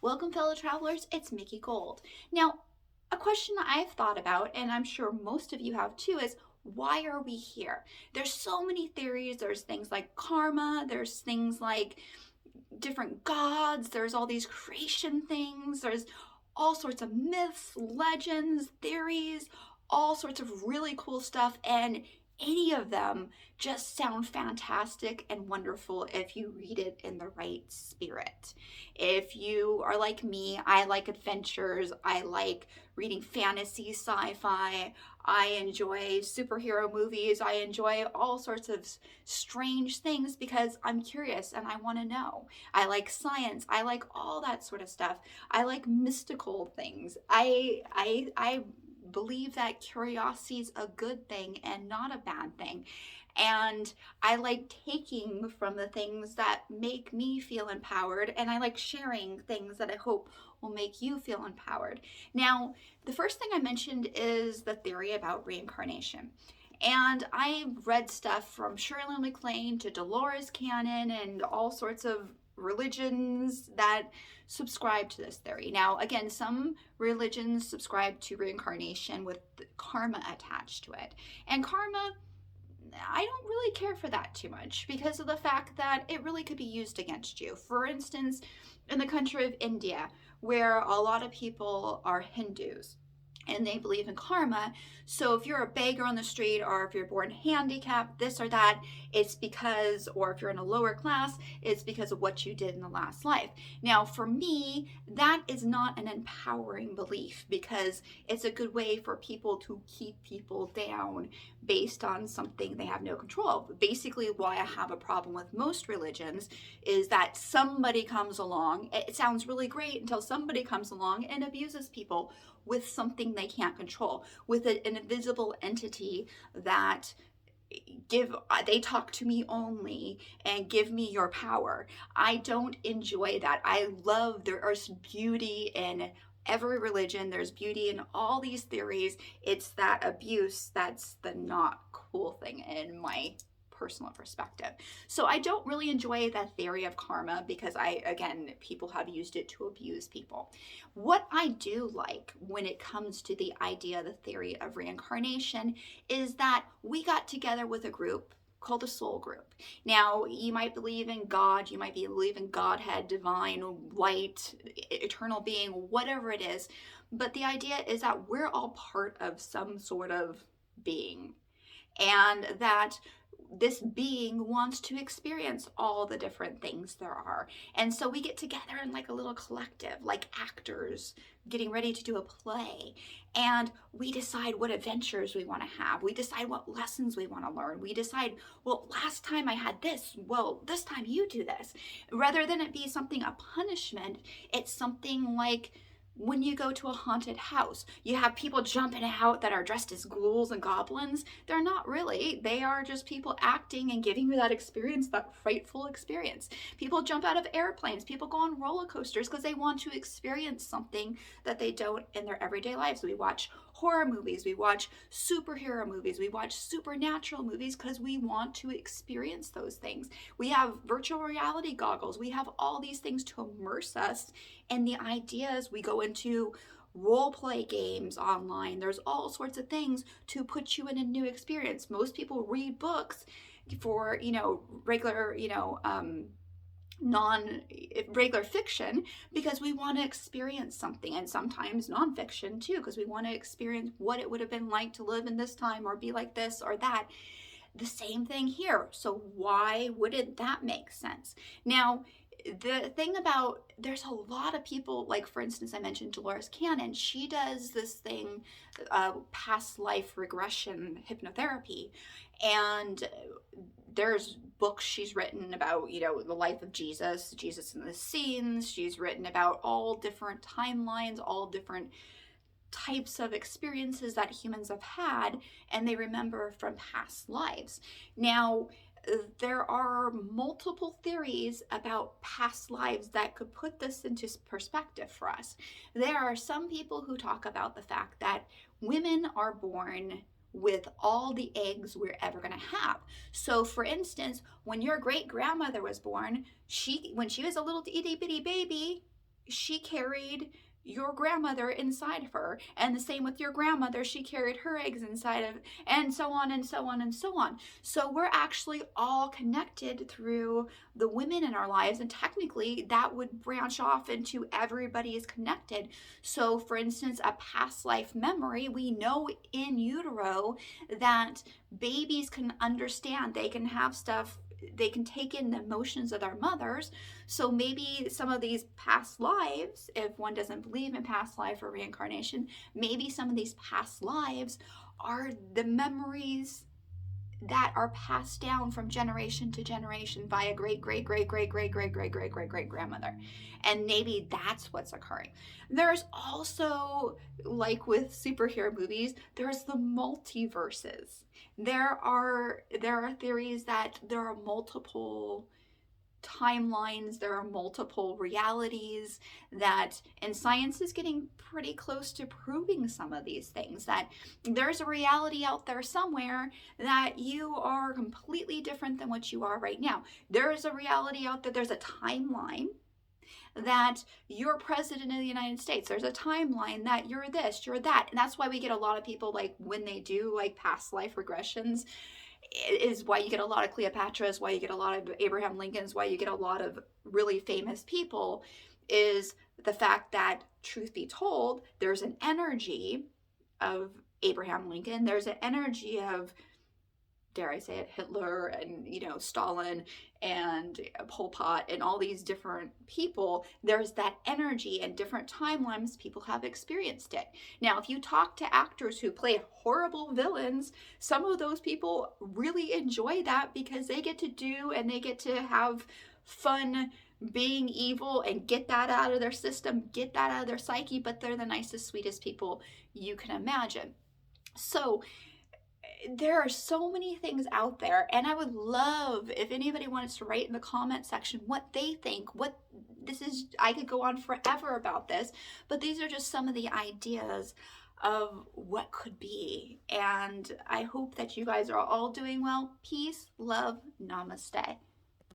Welcome, fellow travelers. It's Mickey Gold. Now, a question I've thought about, and I'm sure most of you have too, is why are we here? There's so many theories. There's things like karma, there's things like different gods, there's all these creation things, there's all sorts of myths, legends, theories, all sorts of really cool stuff, and any of them just sound fantastic and wonderful if you read it in the right spirit. If you are like me, I like adventures, I like reading fantasy, sci-fi, I enjoy superhero movies, I enjoy all sorts of strange things because I'm curious and I want to know. I like science, I like all that sort of stuff. I like mystical things. I believe that curiosity is a good thing and not a bad thing. And I like taking from the things that make me feel empowered, and I like sharing things that I hope will make you feel empowered. Now, the first thing I mentioned is the theory about reincarnation. And I read stuff from Shirley MacLaine to Dolores Cannon and all sorts of religions that subscribe to this theory. Now, again, some religions subscribe to reincarnation with karma attached to it. And karma, I don't really care for that too much because of the fact that it really could be used against you. For instance, in the country of India, where a lot of people are Hindus, and they believe in karma. So if you're a beggar on the street, or if you're born handicapped, this or that, it's because, or if you're in a lower class, it's because of what you did in the last life. Now, for me, that is not an empowering belief because it's a good way for people to keep people down based on something they have no control of. Basically, why I have a problem with most religions is that somebody comes along, it sounds really great until somebody comes along and abuses people with something they can't control, with an invisible entity that they talk to me only and give me your power. I don't enjoy that. I love, there is beauty in every religion, there's beauty in all these theories. It's that abuse that's the not cool thing in my personal perspective. So I don't really enjoy that theory of karma because again, people have used it to abuse people. What I do like when it comes to the idea, the theory of reincarnation, is that we got together with a group called a soul group. Now, you might believe in God, you might believe in Godhead, divine, light, eternal being, whatever it is, but the idea is that we're all part of some sort of being, and that this being wants to experience all the different things there are. And so we get together in like a little collective, like actors getting ready to do a play. And we decide what adventures we want to have. We decide what lessons we want to learn. We decide, well, last time I had this, well, this time you do this. Rather than it be something, a punishment, it's something like, when you go to a haunted house, you have people jumping out that are dressed as ghouls and goblins. They're not really. They are just people acting and giving you that experience, that frightful experience. People jump out of airplanes. People go on roller coasters because they want to experience something that they don't in their everyday lives. We watch horror movies. We watch superhero movies. We watch supernatural movies because we want to experience those things. We have virtual reality goggles. We have all these things to immerse us. And the ideas, we go into role play games online. There's all sorts of things to put you in a new experience. Most people read books for, regular, non-regular fiction because we want to experience something, and sometimes nonfiction too, because we want to experience what it would have been like to live in this time or be like this or that. The same thing here. So why wouldn't that make sense? Now, the thing about, there's a lot of people, like for instance, I mentioned Dolores Cannon. She does this thing, past life regression hypnotherapy, and there's books she's written about, the life of Jesus in the scenes. She's written about all different timelines, all different types of experiences that humans have had, and they remember from past lives. Now, there are multiple theories about past lives that could put this into perspective for us. There are some people who talk about the fact that women are born with all the eggs we're ever going to have. So for instance, when your great grandmother was born, when she was a little itty bitty baby, she carried your grandmother inside of her, and the same with your grandmother, she carried her eggs inside of, and so on and so on and so on. So we're actually all connected through the women in our lives, and technically that would branch off into everybody is connected. So for instance, a past life memory, we know in utero that babies can understand, they can have stuff, they can take in the emotions of their mothers. So maybe some of these past lives, if one doesn't believe in past life or reincarnation, maybe some of these past lives are the memories that are passed down from generation to generation by a great great great great great great great great great great grandmother, and maybe that's what's occurring. There's also, like with superhero movies, there's the multiverses. There are theories that there are multiple timelines, there are multiple realities, that, and science is getting pretty close to proving some of these things, that there's a reality out there somewhere that you are completely different than what you are right now. There is a reality out there, there's a timeline that you're president of the United States. There's a timeline that you're this, you're that. And that's why we get a lot of people, like when they do like past life regressions, is why you get a lot of Cleopatras, why you get a lot of Abraham Lincolns, why you get a lot of really famous people, is the fact that, truth be told, there's an energy of Abraham Lincoln, there's an energy of, dare I say it, Hitler and, Stalin and Pol Pot and all these different people. There's that energy, and different timelines people have experienced it. Now, if you talk to actors who play horrible villains, some of those people really enjoy that because they get to do and they get to have fun being evil and get that out of their system, get that out of their psyche, but they're the nicest, sweetest people you can imagine. So there are so many things out there, and I would love if anybody wants to write in the comment section what they think. What this is, I could go on forever about this, but these are just some of the ideas of what could be. And I hope that you guys are all doing well. Peace, love, namaste.